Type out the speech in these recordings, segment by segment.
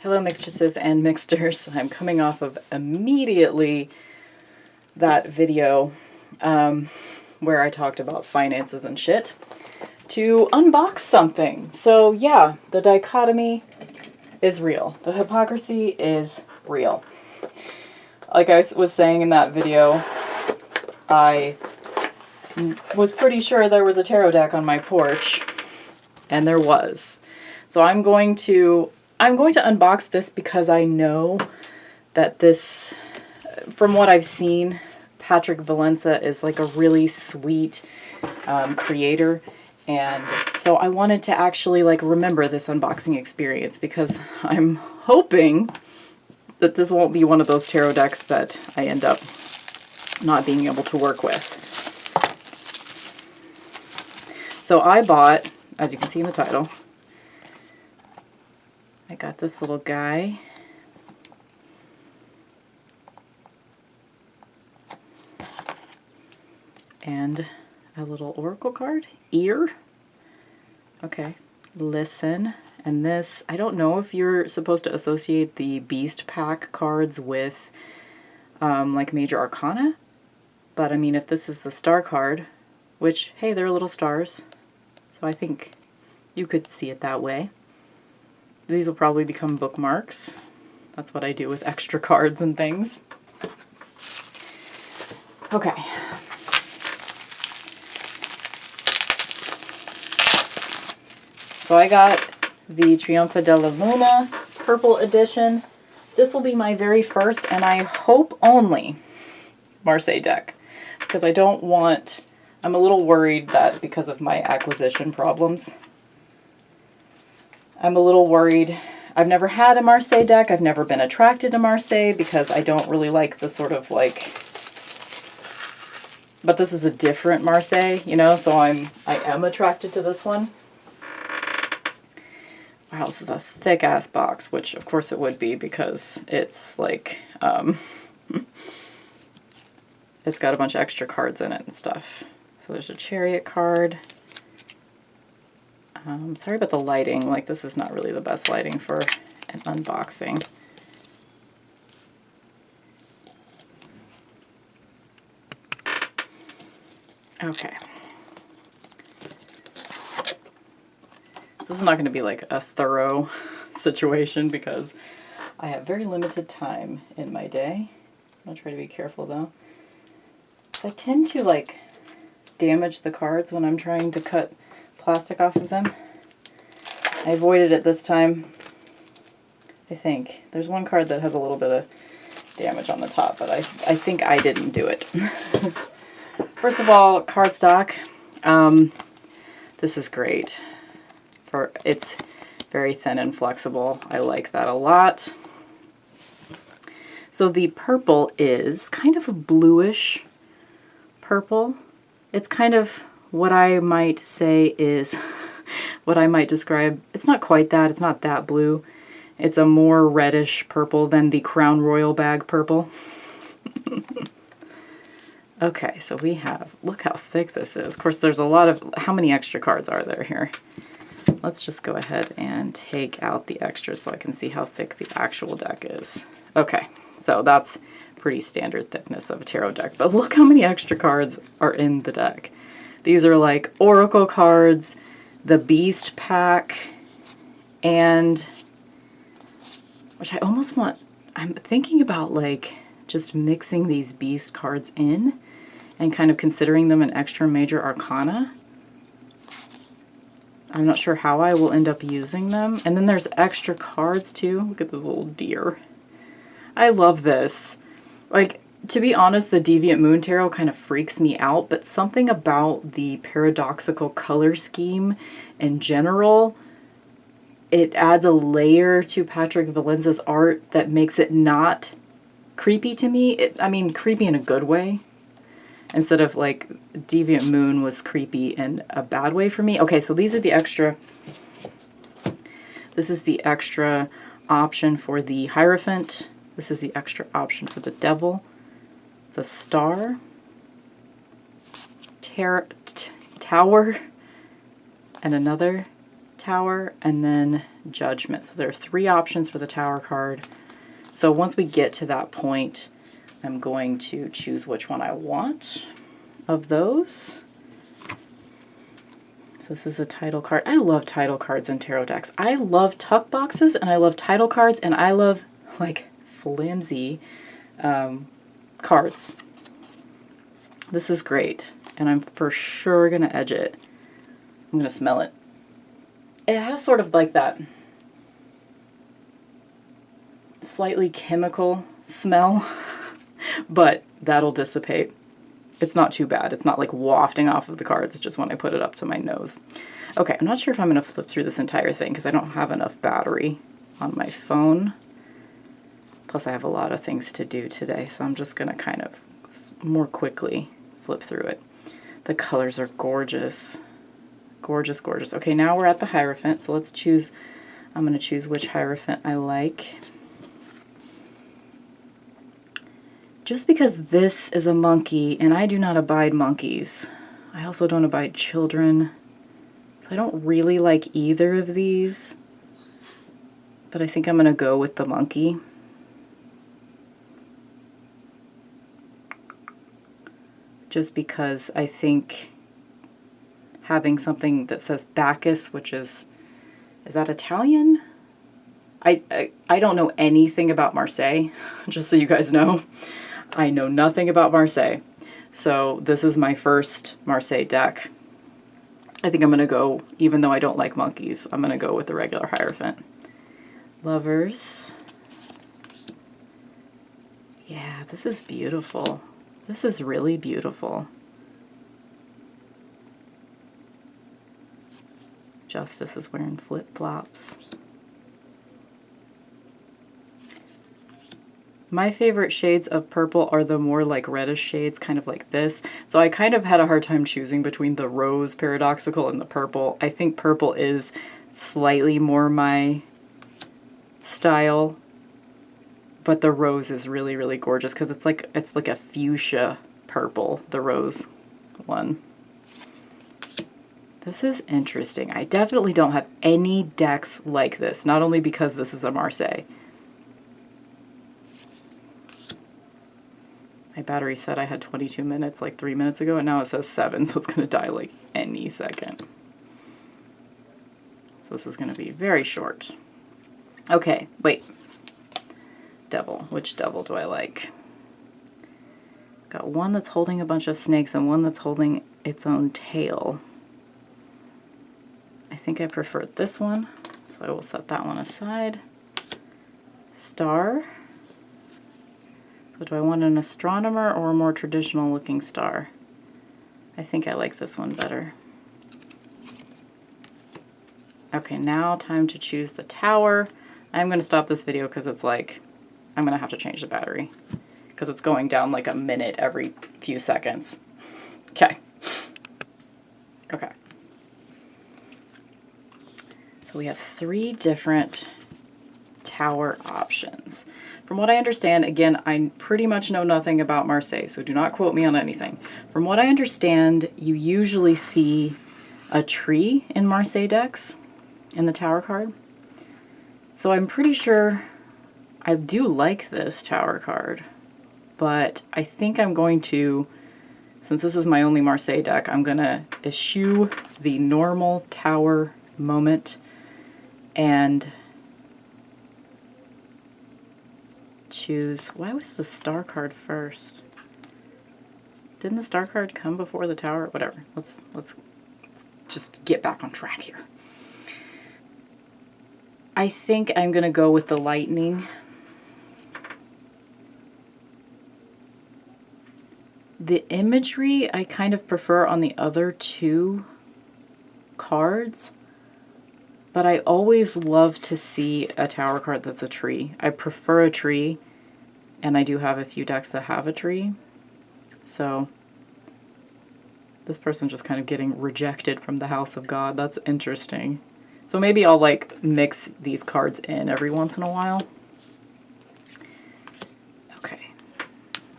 Hello mixtresses and mixters. I'm coming off of immediately that video where I talked about finances and shit to unbox something. So yeah, the dichotomy is real. The hypocrisy is real. Like I was saying in that video, I was pretty sure there was a tarot deck on my porch, and there was. So I'm going to unbox this because I know that this, from what I've seen, Patrick Valenza is like a really sweet creator, and so I wanted to actually like remember this unboxing experience because I'm hoping that this won't be one of those tarot decks that I end up not being able to work with. So I bought, as you can see in the title, I got this little guy. And a little oracle card. Ear. Okay. Listen. And this, I don't know if you're supposed to associate the Beast Pack cards with like Major Arcana. But I mean, if this is the star card, which, hey, they're little stars. So I think you could see it that way. These will probably become bookmarks. That's what I do with extra cards and things. Okay. So I got the Trionfi Della Luna purple edition. This will be my very first, and I hope only, Marseille deck. Because I don't want, I'm a little worried that because of my acquisition problems, I'm a little worried. I've never had a Marseille deck. I've never been attracted to Marseille because I don't really like the sort of like, but this is a different Marseille, you know, so I am attracted to this one. Wow, this is a thick ass box, which of course it would be because it's like, it's got a bunch of extra cards in it and stuff. So there's a Chariot card. Sorry about the lighting, like this is not really the best lighting for an unboxing. Okay. This is not going to be like a thorough situation because I have very limited time in my day. I'm going to try to be careful though. I tend to like damage the cards when I'm trying to cut plastic off of them. I avoided it this time. I think. There's one card that has a little bit of damage on the top, but I think I didn't do it. First of all, cardstock. This is great. It's very thin and flexible. I like that a lot. So the purple is kind of a bluish purple. It's kind of what I might say is, what I might describe, it's not quite that, it's not that blue. It's a more reddish purple than the Crown Royal bag purple. Okay, so we have, look how thick this is. Of course, there's a lot of, how many extra cards are there here? Let's just go ahead and take out the extras so I can see how thick the actual deck is. Okay, so that's pretty standard thickness of a tarot deck, but look how many extra cards are in the deck. These are like oracle cards, the Beast Pack, and which I almost want, I'm thinking about like just mixing these Beast cards in and kind of considering them an extra Major Arcana. I'm not sure how I will end up using them. And then there's extra cards too. Look at this little deer. I love this. Like, to be honest, the Deviant Moon Tarot kind of freaks me out, but something about the Paradoxical color scheme in general, it adds a layer to Patrick Valenza's art that makes it not creepy to me. I mean, creepy in a good way. Instead of like Deviant Moon was creepy in a bad way for me. Okay, so these are the extra. This is the extra option for the Hierophant. This is the extra option for the Devil. The Star, Tower, and another Tower, and then Judgment. So there are 3 options for the Tower card. So once we get to that point, I'm going to choose which one I want of those. So this is a title card. I love title cards in tarot decks. I love tuck boxes, and I love title cards, and I love like flimsy cards. This is great, and I'm for sure gonna edge it. I'm gonna smell it. It has sort of like that slightly chemical smell, but that'll dissipate. It's not too bad. It's not like wafting off of the cards. It's just when I put it up to my nose. Okay, I'm not sure if I'm going to flip through this entire thing because I don't have enough battery on my phone. Plus I have a lot of things to do today, so I'm just going to kind of more quickly flip through it. The colors are gorgeous. Gorgeous, gorgeous. Okay, now we're at the Hierophant, so let's choose. I'm going to choose which Hierophant I like. Just because this is a monkey, and I do not abide monkeys. I also don't abide children. So I don't really like either of these. But I think I'm going to go with the monkey. Just because I think having something that says Bacchus, which is that Italian? I don't know anything about Marseille, just so you guys know. I know nothing about Marseille. So this is my first Marseille deck. I think I'm going to go, even though I don't like monkeys, I'm going to go with the regular Hierophant. Lovers. Yeah, this is beautiful. This is really beautiful. Justice is wearing flip-flops. My favorite shades of purple are the more like reddish shades, kind of like this. So I kind of had a hard time choosing between the rose Paradoxical and the purple. I think purple is slightly more my style, but the rose is really, really gorgeous because it's like a fuchsia purple, the rose one. This is interesting. I definitely don't have any decks like this, not only because this is a Marseille. My battery said I had 22 minutes like 3 minutes ago, and now it says 7, so it's going to die like any second. So this is going to be very short. Okay, wait. Devil. Which devil do I like? Got one that's holding a bunch of snakes and one that's holding its own tail. I think I prefer this one, so I will set that one aside. Star. So do I want an astronomer or a more traditional looking star? I think I like this one better. Okay, now time to choose the tower. I'm going to stop this video because it's like, I'm going to have to change the battery because it's going down like a minute every few seconds. Okay. Okay. So we have 3 different tower options. From what I understand, again, I pretty much know nothing about Marseille, so do not quote me on anything. From what I understand, you usually see a tree in Marseille decks in the tower card. So I'm pretty sure I do like this tower card, but I think I'm going to, since this is my only Marseille deck, I'm going to eschew the normal tower moment and choose, why was the star card first? Didn't the star card come before the tower? Whatever. Let's just get back on track here. I think I'm going to go with the lightning. The imagery I kind of prefer on the other 2 cards, but I always love to see a tower card that's a tree. I prefer a tree, and I do have a few decks that have a tree. So this person just kind of getting rejected from the house of God. That's interesting. So maybe I'll like mix these cards in every once in a while. Okay.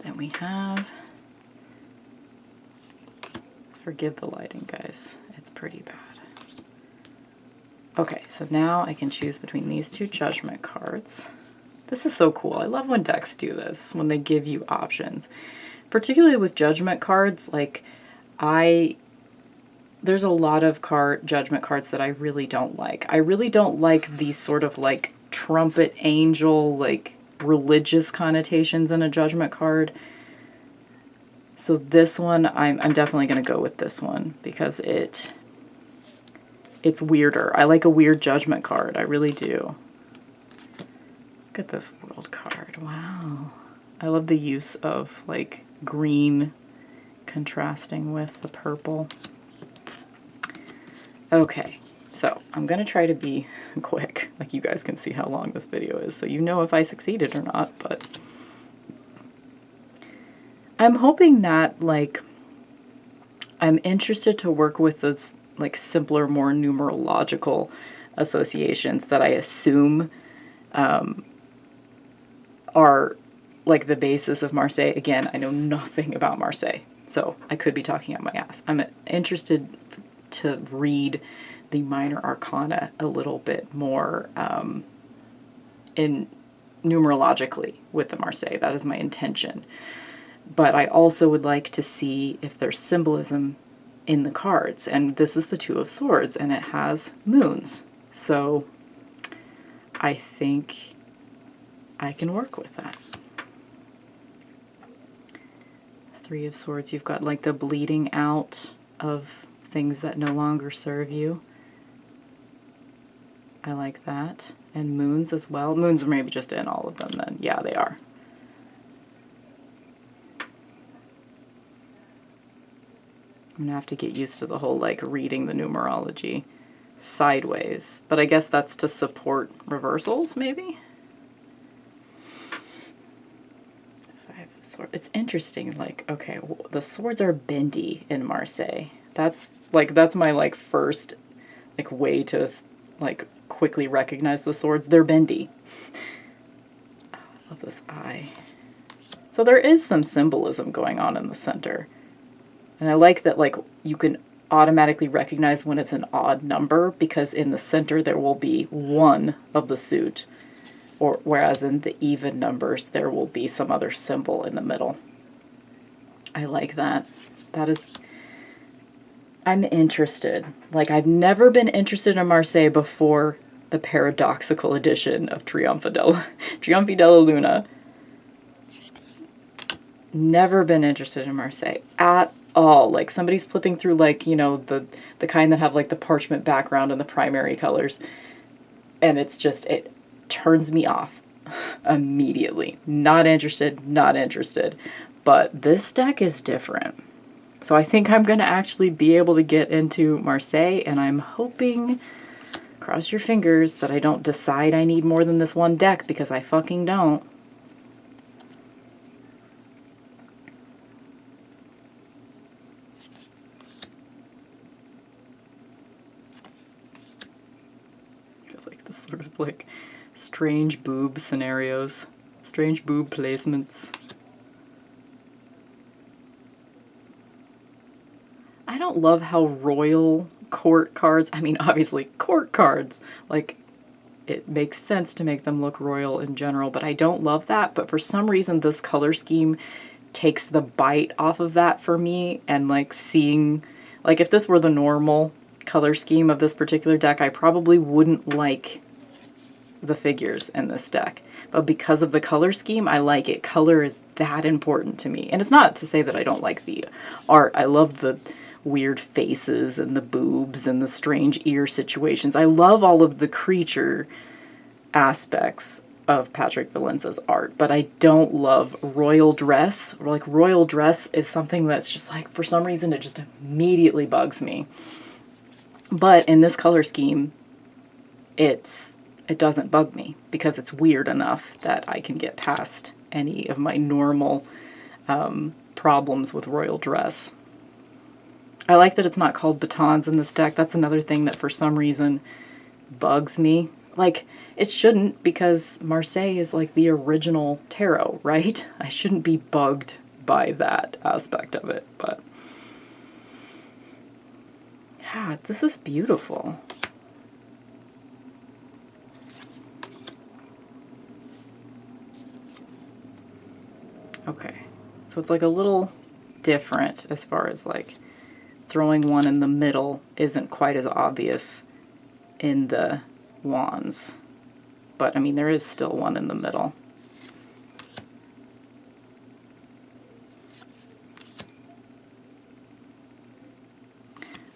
Then we have, forgive the lighting, guys. It's pretty bad. Okay, so now I can choose between these two judgment cards. This is so cool. I love when decks do this, when they give you options. Particularly with judgment cards, like there's a lot of judgment cards that I really don't like. I really don't like these sort of like trumpet angel, like religious connotations in a judgment card. So this one, I'm definitely going to go with this one because it's weirder. I like a weird judgment card. I really do. Look at this world card. Wow. I love the use of like green contrasting with the purple. Okay, so I'm going to try to be quick. Like you guys can see how long this video is, so you know if I succeeded or not, but I'm hoping that like I'm interested to work with this like simpler, more numerological associations that I assume are like the basis of Marseille. Again, I know nothing about Marseille, so I could be talking out my ass. I'm interested to read the minor arcana a little bit more in numerologically with the Marseille. That is my intention. But I also would like to see if there's symbolism in the cards. And this is the Two of Swords, and it has moons. So I think I can work with that. Three of Swords, you've got like the bleeding out of things that no longer serve you. I like that. And moons as well. Moons are maybe just in all of them then. Yeah, they are. I'm gonna have to get used to the whole like reading the numerology sideways. But I guess that's to support reversals, maybe? Five of Swords. It's interesting, like, okay, the swords are bendy in Marseille. That's my like first like way to like quickly recognize the swords. They're bendy. Oh, I love this eye. So there is some symbolism going on in the center. And I like that like you can automatically recognize when it's an odd number because in the center there will be one of the suit, or whereas in the even numbers there will be some other symbol in the middle. I like that. I'm interested. Like I've never been interested in Marseille before the Paradoxical edition of Trionfi della Luna. Never been interested in Marseille at all. Like somebody's flipping through like, you know, the kind that have like the parchment background and the primary colors, and it's just, it turns me off immediately. Not interested, not interested. But this deck is different. So I think I'm going to actually be able to get into Marseille, and I'm hoping, cross your fingers, that I don't decide I need more than this one deck, because I fucking don't. Sort of like strange boob scenarios, strange boob placements. I don't love how royal court cards, I mean obviously court cards, like it makes sense to make them look royal in general, but I don't love that. But for some reason this color scheme takes the bite off of that for me, and like seeing, like if this were the normal color scheme of this particular deck, I probably wouldn't like the figures in this deck, but because of the color scheme, I like it. Color is that important to me, and it's not to say that I don't like the art. I love the weird faces and the boobs and the strange ear situations. I love all of the creature aspects of Patrick Valenza's art, but I don't love royal dress. Like royal dress is something that's just like, for some reason it just immediately bugs me. But in this color scheme, it doesn't bug me because it's weird enough that I can get past any of my normal problems with royal dress. I like that it's not called batons in this deck. That's another thing that for some reason bugs me. Like, it shouldn't, because Marseille is like the original tarot, right? I shouldn't be bugged by that aspect of it, but yeah, this is beautiful. Okay, so it's like a little different as far as like throwing one in the middle isn't quite as obvious in the wands. But I mean, there is still one in the middle.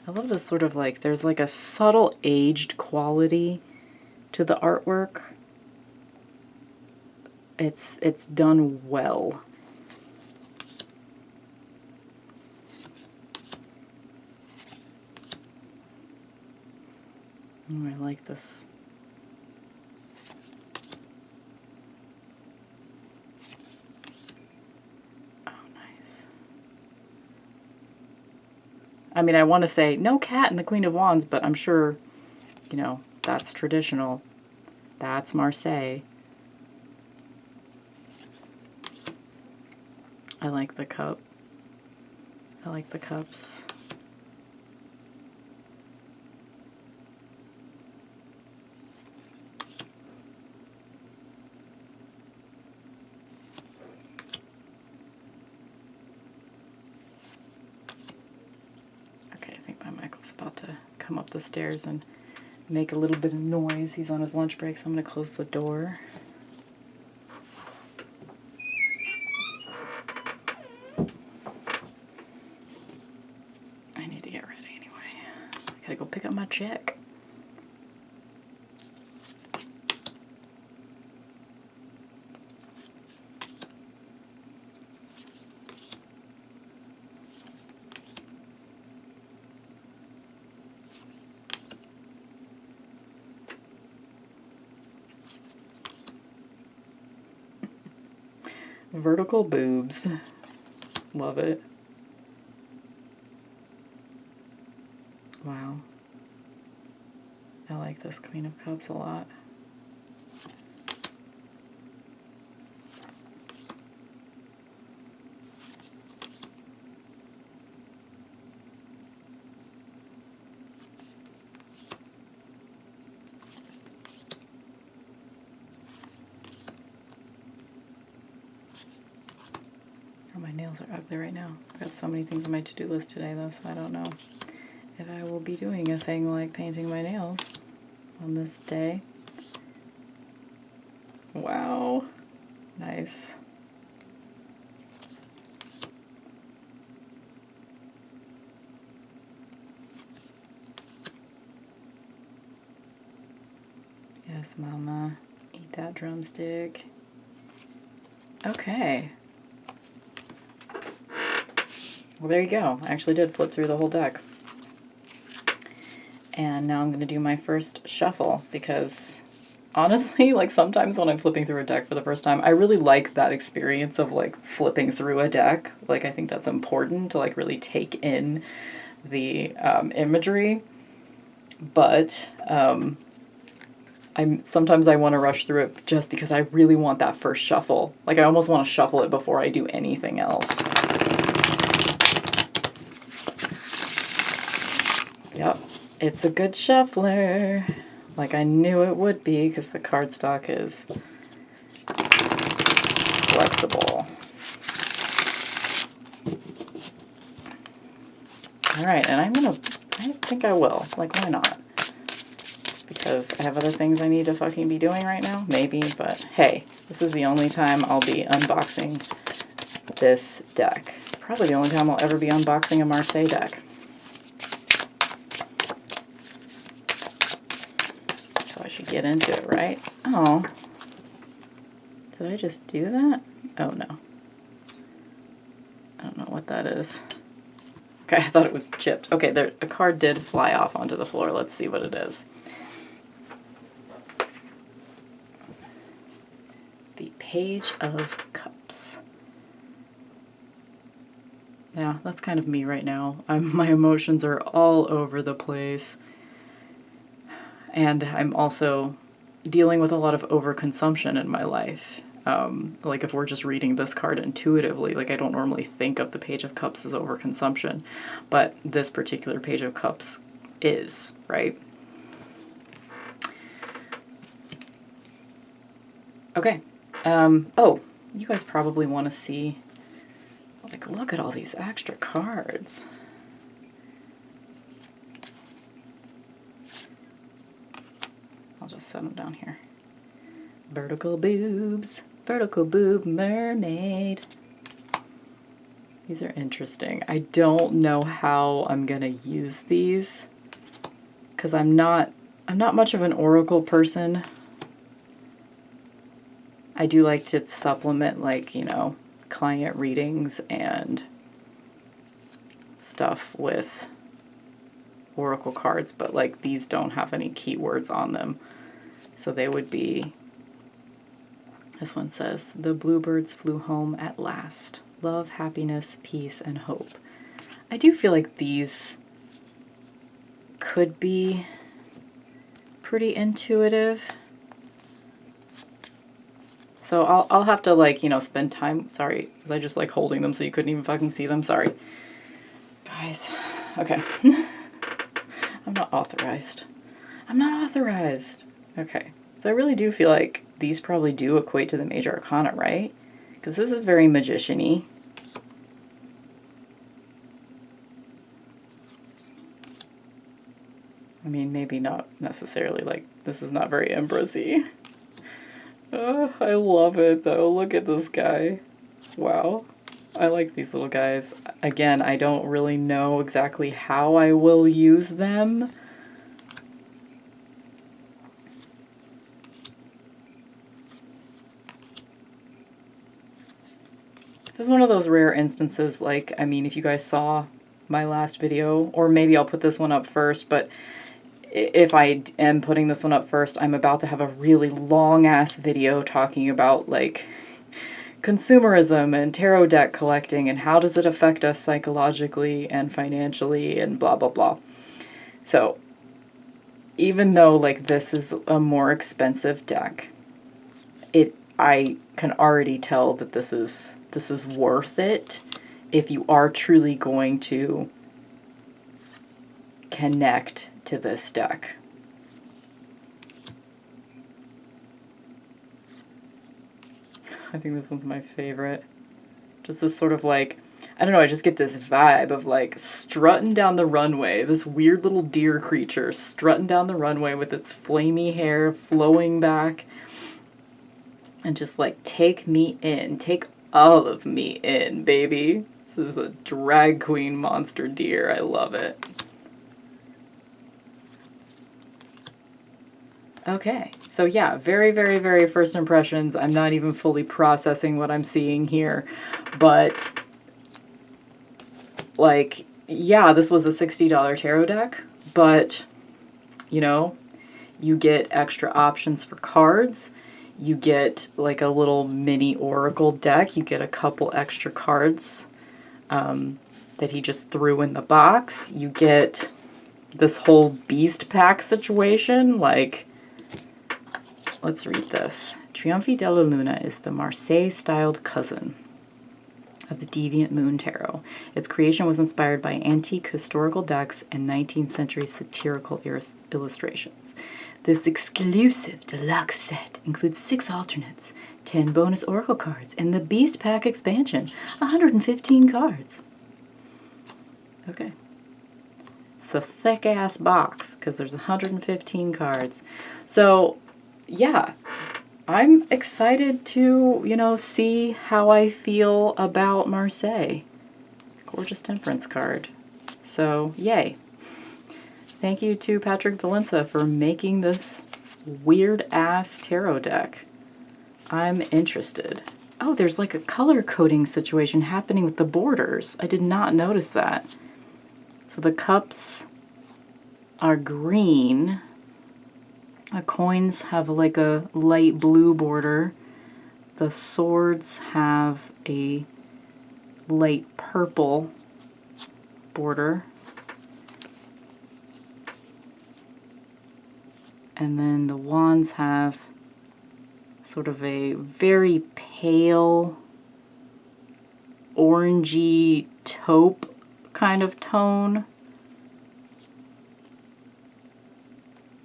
I love this sort of like, there's like a subtle aged quality to the artwork. It's done well. Oh, I like this. Oh, nice. I mean, I want to say no cat in the Queen of Wands, but I'm sure, you know, that's traditional. That's Marseille. I like the cup. I like the cups. Okay, I think my Michael's about to come up the stairs and make a little bit of noise. He's on his lunch break, so I'm going to close the door. I need to get ready anyway. I gotta go pick up my check. Vertical boobs. Love it. Wow. I like this Queen of Cups a lot. My nails are ugly right now. I've got so many things on my to-do list today though, so I don't know if I will be doing a thing like painting my nails on this day. Wow. Nice. Yes, Mama. Eat that drumstick. Okay. Well, there you go. I actually did flip through the whole deck. And now I'm going to do my first shuffle because honestly, like sometimes when I'm flipping through a deck for the first time, I really like that experience of like flipping through a deck. Like I think that's important to like really take in the imagery. But sometimes I want to rush through it just because I really want that first shuffle. Like I almost want to shuffle it before I do anything else. Yep, it's a good shuffler, like I knew it would be because the cardstock is flexible. Alright, and I think I will, like why not? Because I have other things I need to fucking be doing right now, maybe, but hey, this is the only time I'll be unboxing this deck. Probably the only time I'll ever be unboxing a Marseille deck. Get into it, right? Oh. Did I just do that? Oh no. I don't know what that is. Okay, I thought it was chipped. Okay, there, a card did fly off onto the floor. Let's see what it is. The Page of Cups. Yeah, that's kind of me right now. My emotions are all over the place. And I'm also dealing with a lot of overconsumption in my life. Like if we're just reading this card intuitively, like I don't normally think of the Page of Cups as overconsumption, but this particular Page of Cups is, right? Okay. Oh, You guys probably want to see, like, look at all these extra cards. I'll just set them down here. Vertical boobs, vertical boob mermaid. These are interesting. I don't know how I'm gonna use these because I'm not much of an oracle person. I do like to supplement, like, you know, client readings and stuff with oracle cards, but like these don't have any keywords on them. So they would be, this one says, the bluebirds flew home at last. Love, happiness, peace, and hope. I do feel like these could be pretty intuitive. So I'll have to, like, you know, spend time. Sorry, was I just like holding them so you couldn't even fucking see them? Sorry. Guys, okay. I'm not authorized. I'm not authorized. Okay, so I really do feel like these probably do equate to the major arcana, right? Because this is very magician-y. I mean, maybe not necessarily, like, this is not very Empress-y. Oh, I love it, though. Look at this guy. Wow. I like these little guys. Again, I don't really know exactly how I will use them. This is one of those rare instances, like, I mean, if you guys saw my last video, or maybe I'll put this one up first, but if I am putting this one up first, I'm about to have a really long-ass video talking about, like, consumerism and tarot deck collecting and how does it affect us psychologically and financially and blah, blah, blah. So, even though, like, this is a more expensive deck, I can already tell that this is worth it if you are truly going to connect to this deck. I think this one's my favorite. Just this sort of, like, I don't know, I just get this vibe of, like, strutting down the runway. This weird little deer creature strutting down the runway with its flamey hair flowing back. And just, like, take me in. Take all of me in, baby. This is a drag queen monster deer. I love it. Okay, so yeah, very, very, very first impressions. I'm not even fully processing what I'm seeing here, but, like, yeah, this was a $60 tarot deck, but, you know, you get extra options for cards. You get, like, a little mini oracle deck. You get a couple extra cards that he just threw in the box. You get this whole beast pack situation, like, let's read this. Trionfi della Luna is the Marseille-styled cousin of the Deviant Moon Tarot. Its creation was inspired by antique historical decks and 19th century satirical illustrations. This exclusive deluxe set includes 6 alternates, 10 bonus oracle cards, and the Beast Pack expansion, 115 cards. Okay. It's a thick-ass box, because there's 115 cards. So, yeah, I'm excited to, you know, see how I feel about Marseille. Gorgeous temperance card. So, yay. Thank you to Patrick Valenza for making this weird-ass tarot deck. I'm interested. Oh, there's like a color coding situation happening with the borders. I did not notice that. So the cups are green. The coins have like a light blue border. The swords have a light purple border. And then the wands have sort of a very pale, orangey taupe kind of tone.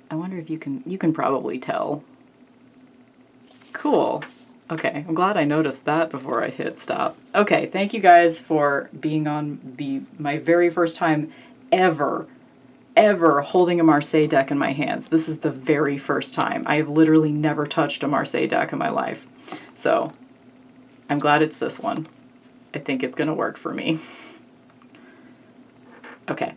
I wonder if you can probably tell. Cool. Okay, I'm glad I noticed that before I hit stop. Okay, thank you guys for being on my very first time ever holding a Marseille deck in my hands. This is the very first time. I have literally never touched a Marseille deck in my life. So, I'm glad it's this one. I think it's gonna work for me. Okay.